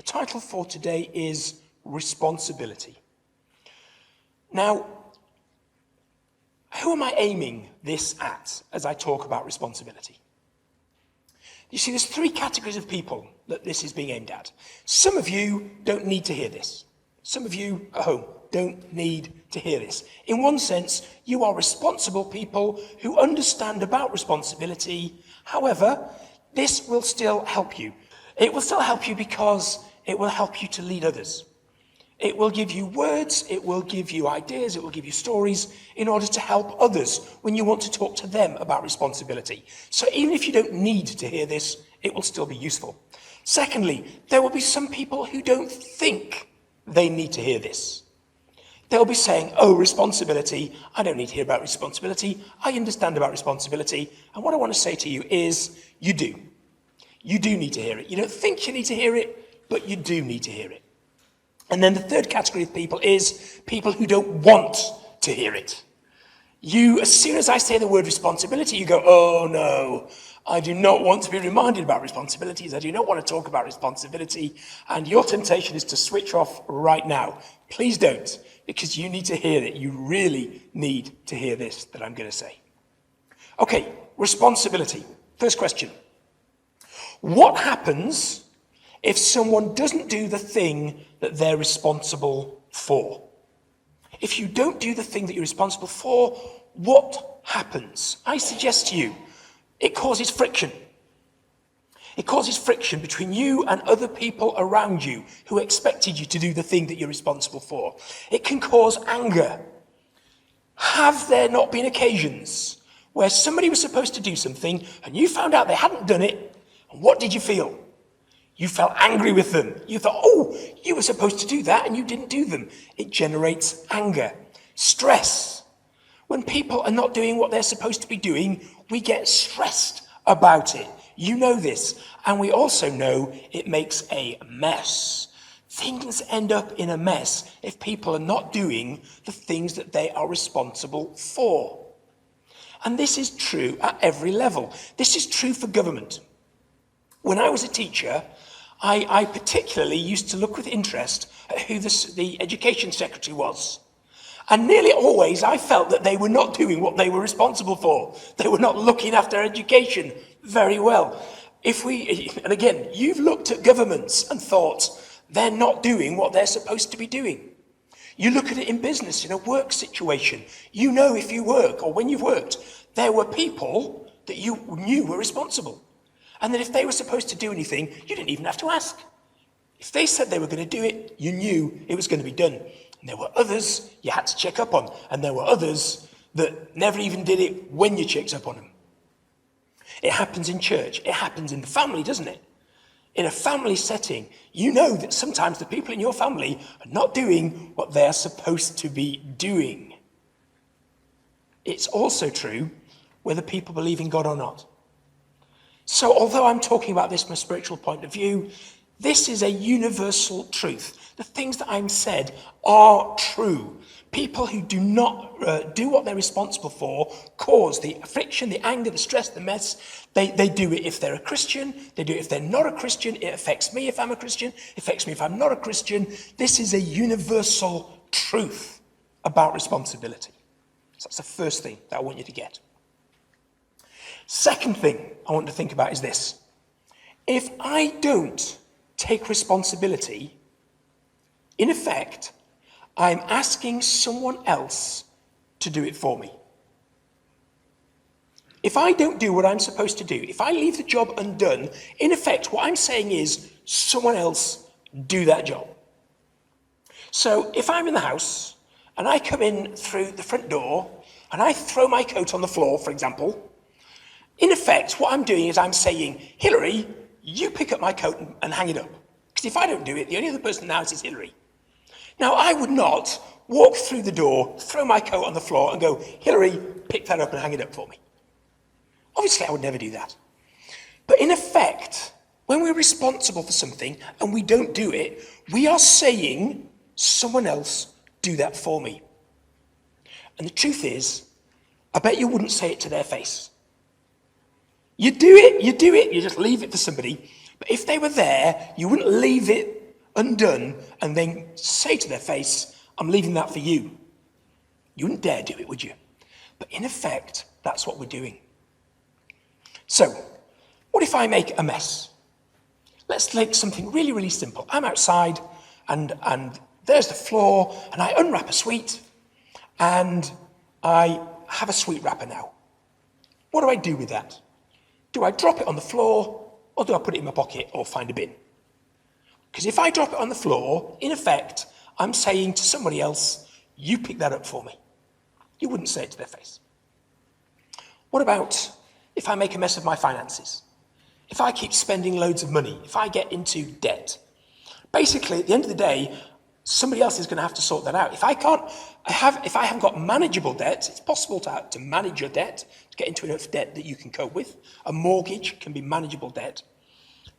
The title for today is Responsibility. Now, who am I aiming this at as I talk about responsibility? You see, there's three categories of people that this is being aimed at. Some of you don't need to hear this. Some of you at home don't need to hear this. In one sense, you are responsible people who understand about responsibility. However, this will still help you. It will still help you because it will help you to lead others. It will give you words, it will give you ideas, it will give you stories in order to help others when you want to talk to them about responsibility. So even if you don't need to hear this, it will still be useful. Secondly, there will be some people who don't think they need to hear this. They'll be saying, oh, responsibility, I don't need to hear about responsibility, I understand about responsibility, and what I want to say to you is, you do. You do need to hear it. You don't think you need to hear it, but you do need to hear it. And then the third category of people is people who don't want to hear it. You, as soon as I say the word responsibility, you go, oh no, I do not want to be reminded about responsibilities. I do not want to talk about responsibility. And your temptation is to switch off right now. Please don't, because you need to hear it. You really need to hear this that I'm going to say. Okay, responsibility. First question. What happens if someone doesn't do the thing that they're responsible for? If you don't do the thing that you're responsible for, what happens? I suggest to you, it causes friction. It causes friction between you and other people around you who expected you to do the thing that you're responsible for. It can cause anger. Have there not been occasions where somebody was supposed to do something and you found out they hadn't done it? And what did you feel? You felt angry with them. You thought, oh, you were supposed to do that and you didn't do them. It generates anger. Stress. When people are not doing what they're supposed to be doing, we get stressed about it. You know this. And we also know it makes a mess. Things end up in a mess if people are not doing the things that they are responsible for. And this is true at every level. This is true for government. When I was a teacher, I particularly used to look with interest at who the education secretary was. And nearly always I felt that they were not doing what they were responsible for. They were not looking after education very well. And again, you've looked at governments and thought they're not doing what they're supposed to be doing. You look at it in business, in a work situation. You know if you work or when you've worked, there were people that you knew were responsible. And that if they were supposed to do anything, you didn't even have to ask. If they said they were going to do it, you knew it was going to be done. And there were others you had to check up on. And there were others that never even did it when you checked up on them. It happens in church. It happens in the family, doesn't it? In a family setting, you know that sometimes the people in your family are not doing what they're supposed to be doing. It's also true whether people believe in God or not. So although I'm talking about this from a spiritual point of view, this is a universal truth. The things that I'm said are true. People who do not do what they're responsible for cause the friction, the anger, the stress, the mess. They do it if they're a Christian. They do it if they're not a Christian. It affects me if I'm a Christian. It affects me if I'm not a Christian. This is a universal truth about responsibility. So that's the first thing that I want you to get. Second thing I want to think about is this. If I don't take responsibility, in effect, I'm asking someone else to do it for me. If I don't do what I'm supposed to do, if I leave the job undone, in effect, what I'm saying is someone else do that job. So if I'm in the house and I come in through the front door and I throw my coat on the floor, for example, in effect, what I'm doing is I'm saying, Hillary, you pick up my coat and hang it up. Because if I don't do it, the only other person in the house is Hillary. Now, I would not walk through the door, throw my coat on the floor and go, Hillary, pick that up and hang it up for me. Obviously, I would never do that. But in effect, when we're responsible for something and we don't do it, we are saying, someone else do that for me. And the truth is, I bet you wouldn't say it to their face. You do it, you just leave it for somebody. But if they were there, you wouldn't leave it undone, and then say to their face, I'm leaving that for you. You wouldn't dare do it, would you? But in effect, that's what we're doing. So, what if I make a mess? Let's take something really, really simple. I'm outside, and there's the floor, and I unwrap a sweet, and I have a sweet wrapper now. What do I do with that? Do I drop it on the floor, or do I put it in my pocket or find a bin? Because if I drop it on the floor, in effect, I'm saying to somebody else, you pick that up for me. You wouldn't say it to their face. What about if I make a mess of my finances? If I keep spending loads of money, if I get into debt, basically at the end of the day, somebody else is going to have to sort that out. If I haven't got manageable debt, it's possible to manage your debt, to get into enough debt that you can cope with. A mortgage can be manageable debt.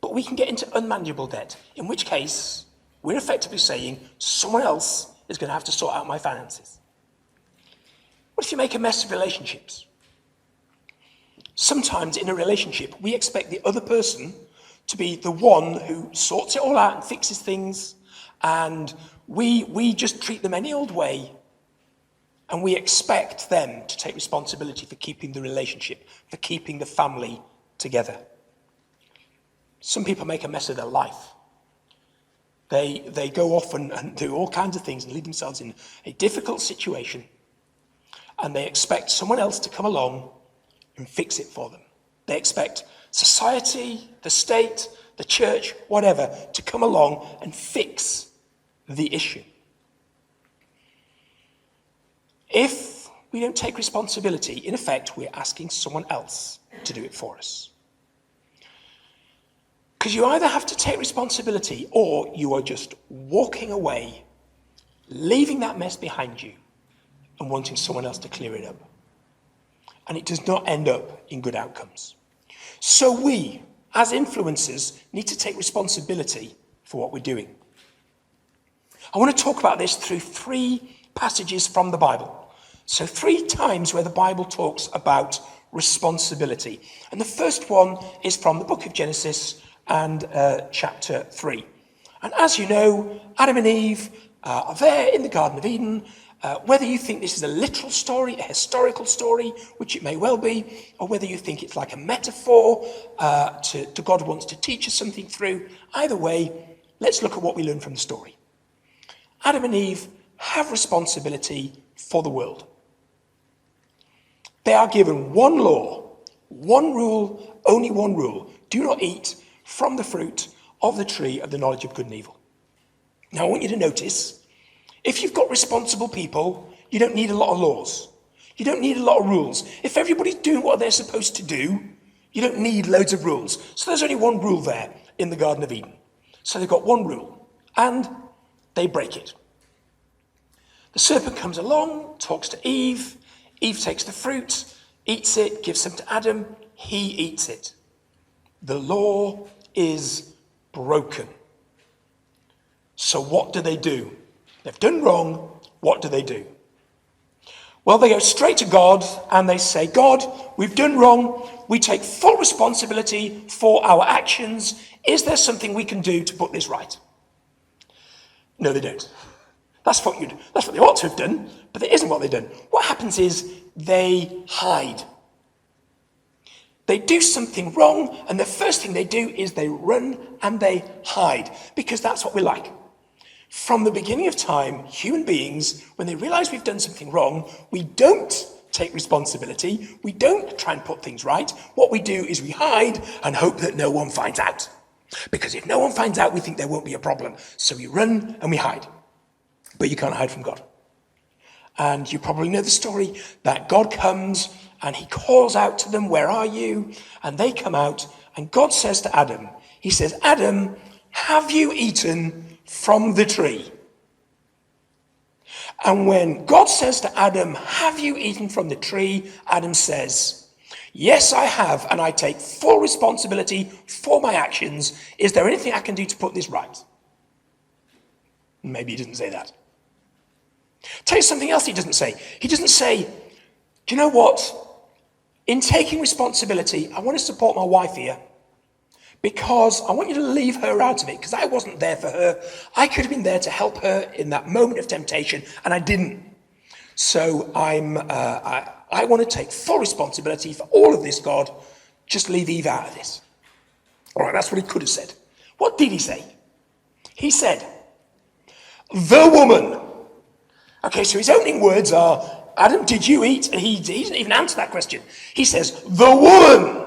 But we can get into unmanageable debt, in which case we're effectively saying someone else is going to have to sort out my finances. What if you make a mess of relationships? Sometimes in a relationship, we expect the other person to be the one who sorts it all out and fixes things, and we just treat them any old way, and we expect them to take responsibility for keeping the relationship, for keeping the family together. Some people make a mess of their life. They go off and do all kinds of things and leave themselves in a difficult situation, and they expect someone else to come along and fix it for them. They expect society, the state, the church, whatever, to come along and fix the issue. If we don't take responsibility, in effect, we're asking someone else to do it for us. Because you either have to take responsibility or you are just walking away, leaving that mess behind you and wanting someone else to clear it up. And it does not end up in good outcomes. So we, as influencers, need to take responsibility for what we're doing. I want to talk about this through 3 passages from the Bible. So 3 times where the Bible talks about responsibility. And the first one is from the book of Genesis and chapter 3. And as you know, Adam and Eve are there in the Garden of Eden. Whether you think this is a literal story, a historical story, which it may well be, or whether you think it's like a metaphor to God wants to teach us something through, either way, let's look at what we learn from the story. Adam and Eve have responsibility for the world. They are given one law, one rule, only one rule. Do not eat from the fruit of the tree of the knowledge of good and evil. Now I want you to notice, if you've got responsible people, you don't need a lot of laws. You don't need a lot of rules. If everybody's doing what they're supposed to do, you don't need loads of rules. So there's only one rule there in the Garden of Eden. So they've got one rule, and they break it. The serpent comes along, talks to Eve. Eve takes the fruit, eats it, gives some to Adam. He eats it. The law is broken. So what do? They've done wrong. What do? Well, they go straight to God and they say, God, we've done wrong. We take full responsibility for our actions. Is there something we can do to put this right? No, they don't. That's what they ought to have done, but that isn't what they've done. What happens is they hide. They do something wrong, and the first thing they do is they run and they hide, because that's what we like. From the beginning of time, human beings, when they realize we've done something wrong, we don't take responsibility. We don't try and put things right. What we do is we hide and hope that no one finds out. Because if no one finds out, we think there won't be a problem. So we run and we hide. But you can't hide from God. And you probably know the story that God comes and he calls out to them, where are you? And they come out, and God says to Adam, he says, Adam, have you eaten from the tree? And when God says to Adam, have you eaten from the tree? Adam says, yes, I have, and I take full responsibility for my actions. Is there anything I can do to put this right? Maybe he doesn't say that. Tell you something else he doesn't say. He doesn't say, do you know what? In taking responsibility, I want to support my wife here, because I want you to leave her out of it, because I wasn't there for her. I could have been there to help her in that moment of temptation, and I didn't. So I want to take full responsibility for all of this, God. Just leave Eve out of this. All right, that's what he could have said. What did he say? He said, the woman. Okay, so his opening words are, Adam, did you eat? And he didn't even answer that question. He says, the woman.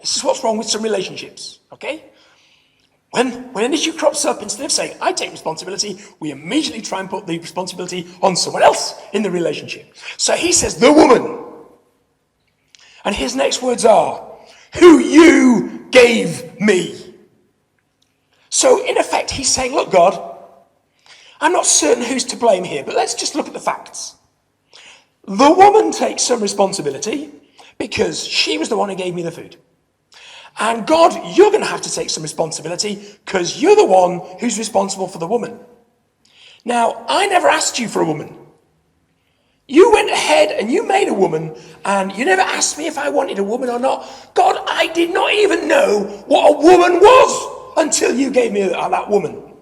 This is what's wrong with some relationships, okay? When an issue crops up, instead of saying, I take responsibility, we immediately try and put the responsibility on someone else in the relationship. So he says, the woman. And his next words are, who you gave me. So in effect, he's saying, look, God, I'm not certain who's to blame here, but let's just look at the facts. The woman takes some responsibility because she was the one who gave me the food. And God, you're going to have to take some responsibility because you're the one who's responsible for the woman. Now, I never asked you for a woman. You went ahead and you made a woman, and you never asked me if I wanted a woman or not. God, I did not even know what a woman was until you gave me that woman.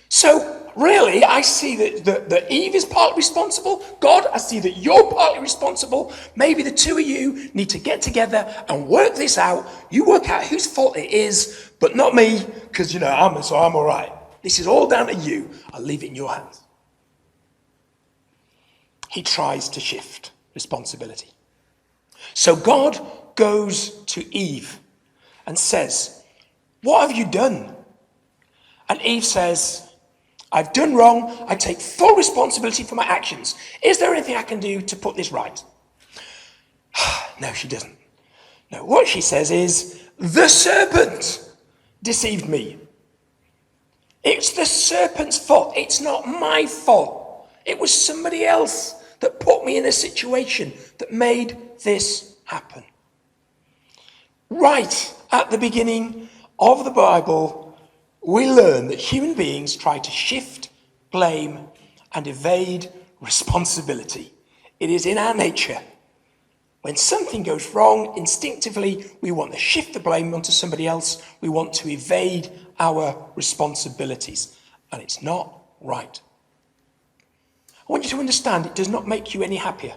So, really, I see that Eve is partly responsible. God, I see that you're partly responsible. Maybe the two of you need to get together and work this out. You work out whose fault it is, but not me, because, I'm all right. This is all down to you. I'll leave it in your hands. He tries to shift responsibility. So God goes to Eve and says, what have you done? And Eve says, I've done wrong. I take full responsibility for my actions. Is there anything I can do to put this right? No, she doesn't. No, what she says is, the serpent deceived me. It's the serpent's fault. It's not my fault. It was somebody else that put me in a situation that made this happen. Right at the beginning of the Bible, we learn that human beings try to shift, blame, and evade responsibility. It is in our nature. When something goes wrong, instinctively, we want to shift the blame onto somebody else. We want to evade our responsibilities. And it's not right. I want you to understand it does not make you any happier.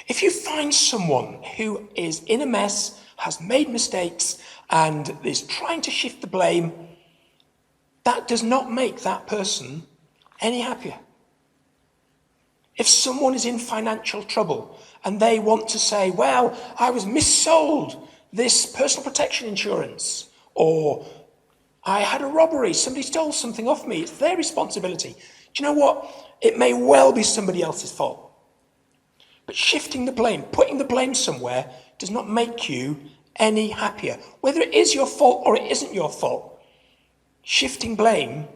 If you find someone who is in a mess, has made mistakes, and is trying to shift the blame, that does not make that person any happier. If someone is in financial trouble and they want to say, well, I was missold this personal protection insurance, or I had a robbery, somebody stole something off me, it's their responsibility. Do you know what? It may well be somebody else's fault. But shifting the blame, putting the blame somewhere, does not make you any happier. Whether it is your fault or it isn't your fault, shifting blame,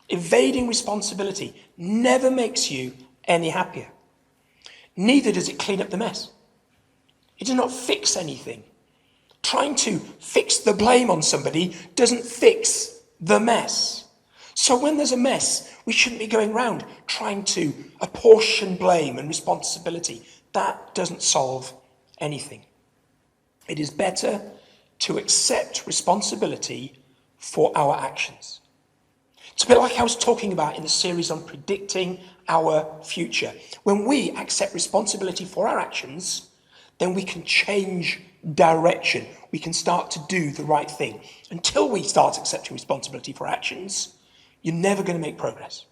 evading responsibility, never makes you any happier. Neither does it clean up the mess. It does not fix anything. Trying to fix the blame on somebody doesn't fix the mess. So when there's a mess, we shouldn't be going around trying to apportion blame and responsibility. That doesn't solve anything. It is better to accept responsibility for our actions. It's a bit like I was talking about in the series on predicting our future. When we accept responsibility for our actions, then we can change direction. We can start to do the right thing. Until we start accepting responsibility for actions, you're never going to make progress.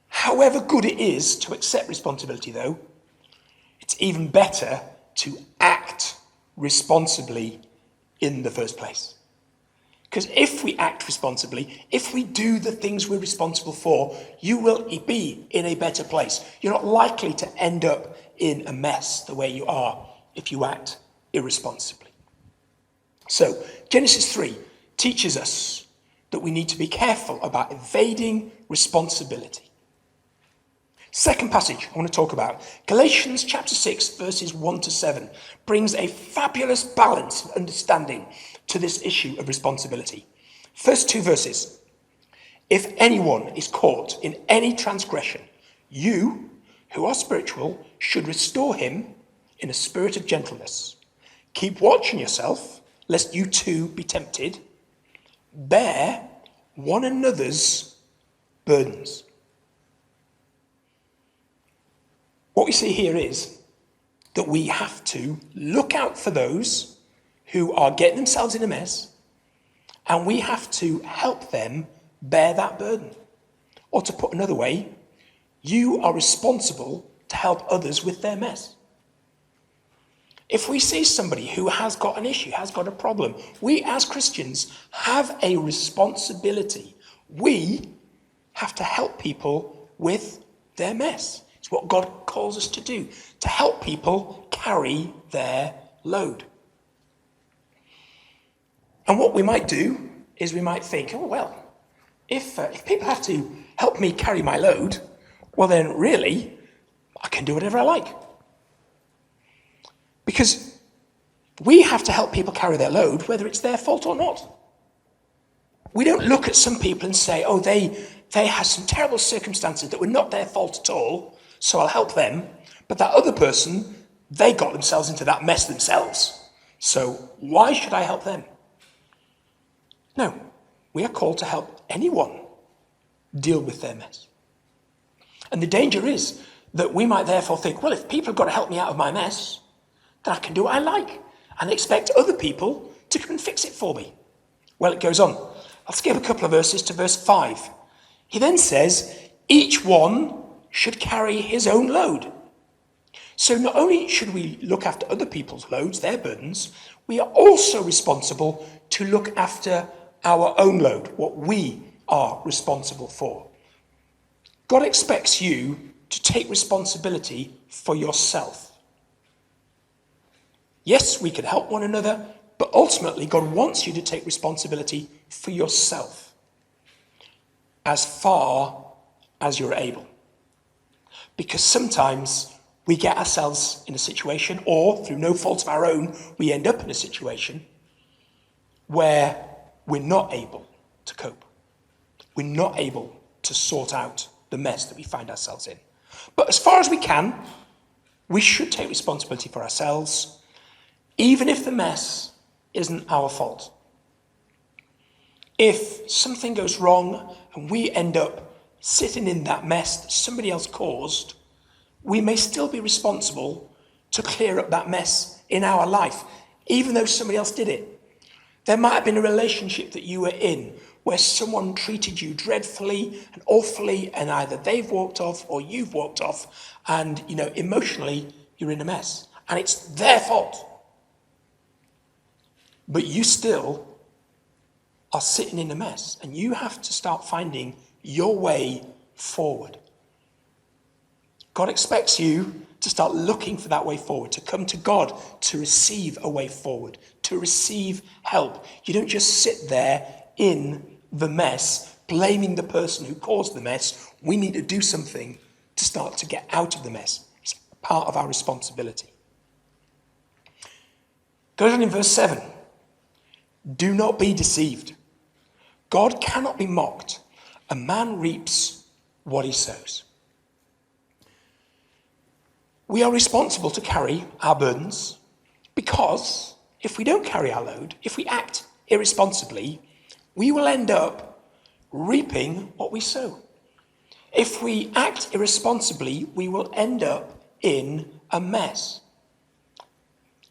However good it is to accept responsibility, though, it's even better to act responsibly in the first place. Because if we act responsibly, if we do the things we're responsible for, you will be in a better place. You're not likely to end up in a mess the way you are if you act irresponsibly. So, Genesis 3 teaches us that we need to be careful about evading responsibility. Second passage I want to talk about, Galatians chapter 6, verses 1 to 7, brings a fabulous balance of understanding to this issue of responsibility. First two verses. If anyone is caught in any transgression, you, who are spiritual, should restore him in a spirit of gentleness, Keep watching yourself, lest you too be tempted. Bear one another's burdens. What we see here is that we have to look out for those who are getting themselves in a mess, and we have to help them bear that burden. Or to put another way, you are responsible to help others with their mess. If we see somebody who has got an issue, has got a problem, we as Christians have a responsibility. We have to help people with their mess. It's what God calls us to do, to help people carry their load. And what we might do is we might think, oh, well, if people have to help me carry my load, well, then really, I can do whatever I like. Because we have to help people carry their load, whether it's their fault or not. We don't look at some people and say, oh, they had some terrible circumstances that were not their fault at all, so I'll help them. But that other person, they got themselves into that mess themselves. So why should I help them? No, we are called to help anyone deal with their mess. And the danger is that we might therefore think, well, if people have got to help me out of my mess, then I can do what I like and expect other people to come and fix it for me. Well, it goes on. I'll skip a couple of verses to verse 5. He then says, each one should carry his own load. So not only should we look after other people's loads, their burdens, we are also responsible to look after our own load, what we are responsible for. God expects you to take responsibility for yourself. Yes, we can help one another, but ultimately God wants you to take responsibility for yourself as far as you're able. Because sometimes we get ourselves in a situation, or through no fault of our own, we end up in a situation where we're not able to cope. We're not able to sort out the mess that we find ourselves in. But as far as we can, we should take responsibility for ourselves, even if the mess isn't our fault. If something goes wrong and we end up sitting in that mess that somebody else caused, we may still be responsible to clear up that mess in our life, even though somebody else did it. There might have been a relationship that you were in where someone treated you dreadfully and awfully, and either they've walked off or you've walked off, and emotionally you're in a mess. And it's their fault. But you still are sitting in a mess, and you have to start finding your way forward. God expects you to start looking for that way forward, to come to God to receive a way forward, to receive help. You don't just sit there in the mess, blaming the person who caused the mess. We need to do something to start to get out of the mess. It's part of our responsibility. Goes on in verse 7. Do not be deceived. God cannot be mocked. A man reaps what he sows. We are responsible to carry our burdens, because if we don't carry our load, if we act irresponsibly, we will end up reaping what we sow. If we act irresponsibly, we will end up in a mess.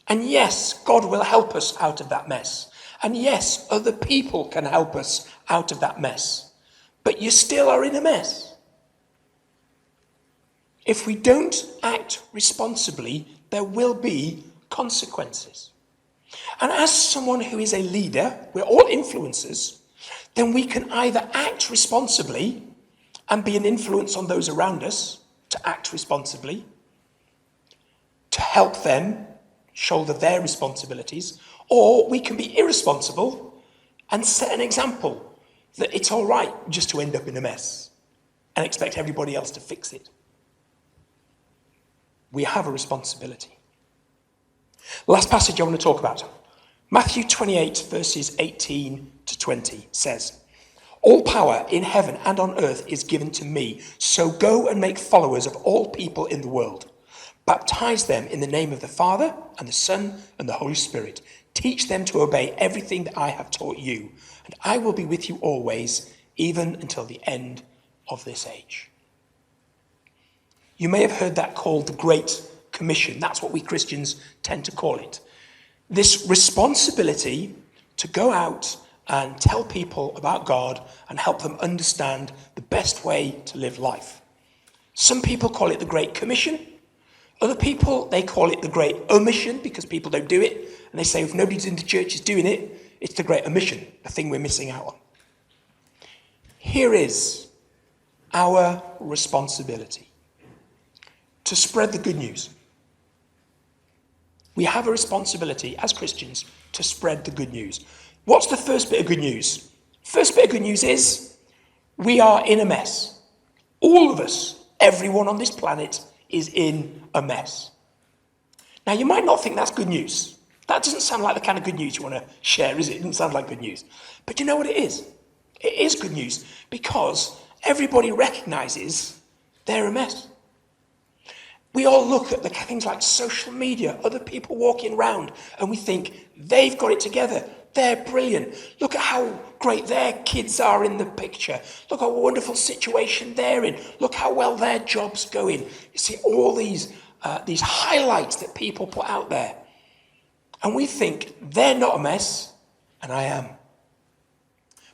And yes, God will help us out of that mess. And yes, other people can help us out of that mess. But you still are in a mess. If we don't act responsibly, there will be consequences. And as someone who is a leader, we're all influencers, then we can either act responsibly and be an influence on those around us, to act responsibly, to help them shoulder their responsibilities, or we can be irresponsible and set an example that it's all right just to end up in a mess and expect everybody else to fix it. We have a responsibility. Last passage I want to talk about. Matthew 28, verses 18 to 20 says, all power in heaven and on earth is given to me, so go and make followers of all people in the world, Baptize them in the name of the Father and the Son and the Holy Spirit. Teach them to obey everything that I have taught you, and I will be with you always, even until the end of this age. You may have heard that called the Great Commission. That's what we Christians tend to call it. This responsibility to go out and tell people about God and help them understand the best way to live life. Some people call it the Great Commission. Other people, they call it the Great Omission because people don't do it. And they say if nobody's in the church is doing it, it's the Great Omission, the thing we're missing out on. Here is our responsibility to spread the good news. We have a responsibility as Christians to spread the good news. What's the first bit of good news? First bit of good news is we are in a mess. All of us, everyone on this planet is in a mess. Now, you might not think that's good news. That doesn't sound like the kind of good news you want to share, is it? It doesn't sound like good news. But you know what it is? It is good news because everybody recognizes they're a mess. We all look at the things like social media, other people walking around, and we think they've got it together. They're brilliant. Look at how great their kids are in the picture. Look at what a wonderful situation they're in. Look how well their job's going. You see all these highlights that people put out there. And we think they're not a mess, and I am.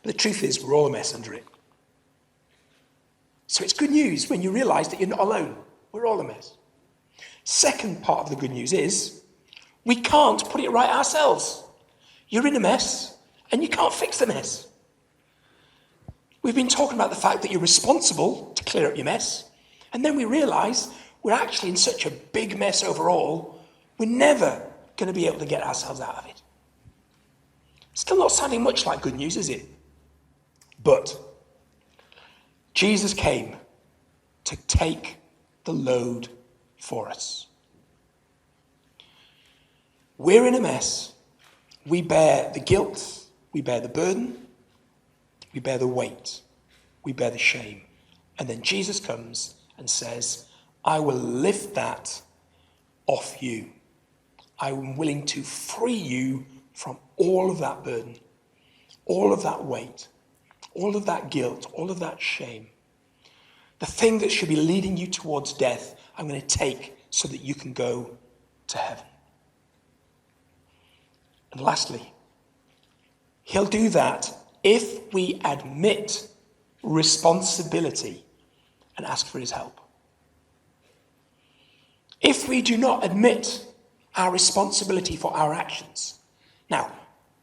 But the truth is, we're all a mess under it. So it's good news when you realize that you're not alone. We're all a mess. Second part of the good news is we can't put it right ourselves. You're in a mess, and you can't fix the mess. We've been talking about the fact that you're responsible to clear up your mess, and then we realize we're actually in such a big mess overall, we're never going to be able to get ourselves out of it. Still not sounding much like good news, is it? But Jesus came to take the load for us. We're in a mess. We bear the guilt, we bear the burden, we bear the weight, we bear the shame. And then Jesus comes and says, I will lift that off you. I am willing to free you from all of that burden, all of that weight, all of that guilt, all of that shame. The thing that should be leading you towards death, I'm going to take so that you can go to heaven. And lastly, he'll do that if we admit responsibility and ask for his help. If we do not admit our responsibility for our actions. Now,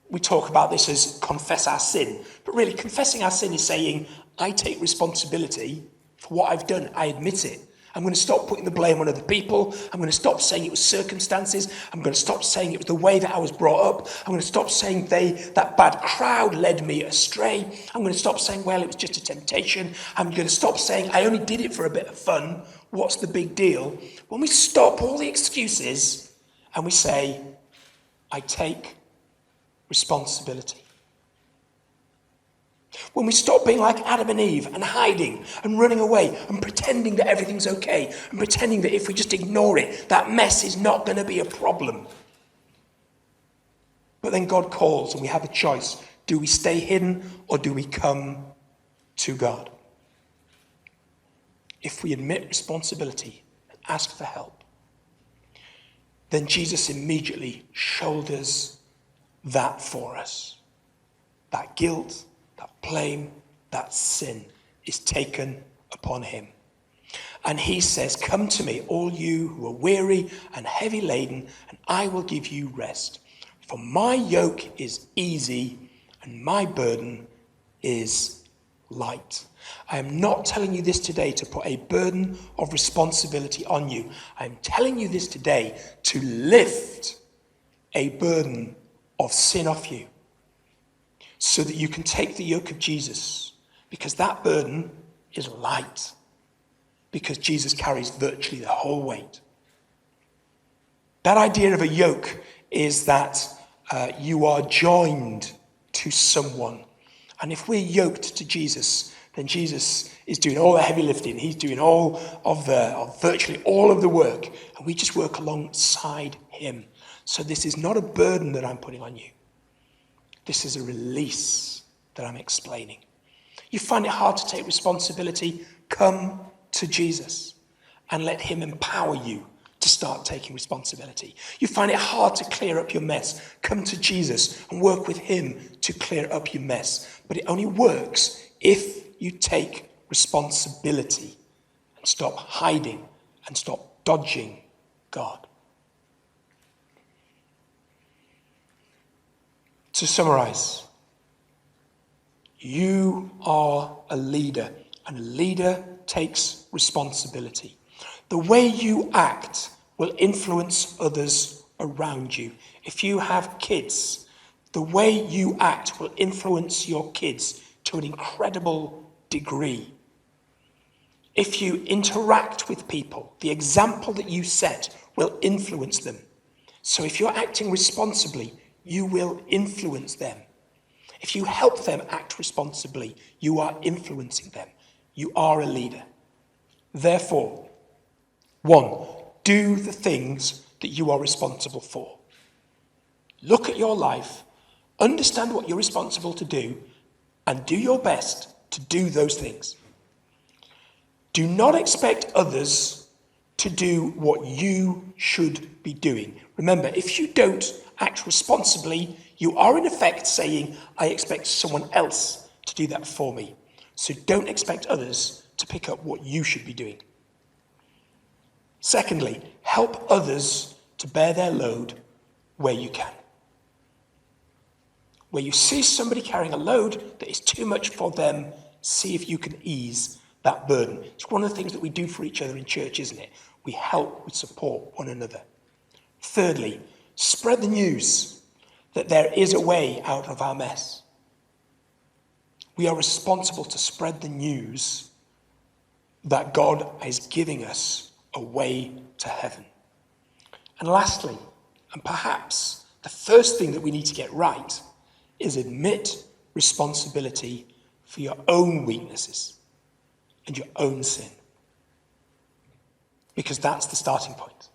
we talk about this as confess our sin, but really confessing our sin is saying, I take responsibility for what I've done. I admit it. I'm going to stop putting the blame on other people. I'm going to stop saying it was circumstances. I'm going to stop saying it was the way that I was brought up. I'm going to stop saying that bad crowd led me astray. I'm going to stop saying, well, it was just a temptation. I'm going to stop saying, I only did it for a bit of fun. What's the big deal? When we stop all the excuses and we say, I take responsibility. When we stop being like Adam and Eve and hiding and running away and pretending that everything's okay and pretending that if we just ignore it, that mess is not going to be a problem. But then God calls and we have a choice. Do we stay hidden or do we come to God? If we admit responsibility and ask for help, then Jesus immediately shoulders that for us. That guilt, that blame, that sin is taken upon him. And he says, come to me, all you who are weary and heavy laden, and I will give you rest. For my yoke is easy and my burden is light. I am not telling you this today to put a burden of responsibility on you. I am telling you this today to lift a burden of sin off you, so that you can take the yoke of Jesus, because that burden is light, because Jesus carries virtually the whole weight. That idea of a yoke is that you are joined to someone, And if we're yoked to Jesus, then Jesus is doing all the heavy lifting. He's doing all of virtually all of the work. And we just work alongside him. So this is not a burden that I'm putting on you. This is a release that I'm explaining. You find it hard to take responsibility? Come to Jesus and let him empower you to start taking responsibility. You find it hard to clear up your mess? Come to Jesus and work with him to clear up your mess. But it only works if you take responsibility and stop hiding and stop dodging God. To summarize, you are a leader, and a leader takes responsibility. The way you act will influence others around you. If you have kids, the way you act will influence your kids to an incredible degree. If you interact with people, the example that you set will influence them. So if you're acting responsibly, you will influence them. If you help them act responsibly, you are influencing them. You are a leader. Therefore, 1, do the things that you are responsible for. Look at your life, understand what you're responsible to do, and do your best to do those things. Do not expect others to do what you should be doing. Remember, if you don't act responsibly, you are in effect saying, I expect someone else to do that for me. So don't expect others to pick up what you should be doing. Secondly, help others to bear their load where you can. Where you see somebody carrying a load that is too much for them, see if you can ease that burden. It's one of the things that we do for each other in church, isn't it? We help, we support one another. Thirdly, spread the news that there is a way out of our mess. We are responsible to spread the news that God is giving us a way to heaven. And lastly, and perhaps the first thing that we need to get right, is admit responsibility for your own weaknesses and your own sin. Because that's the starting point.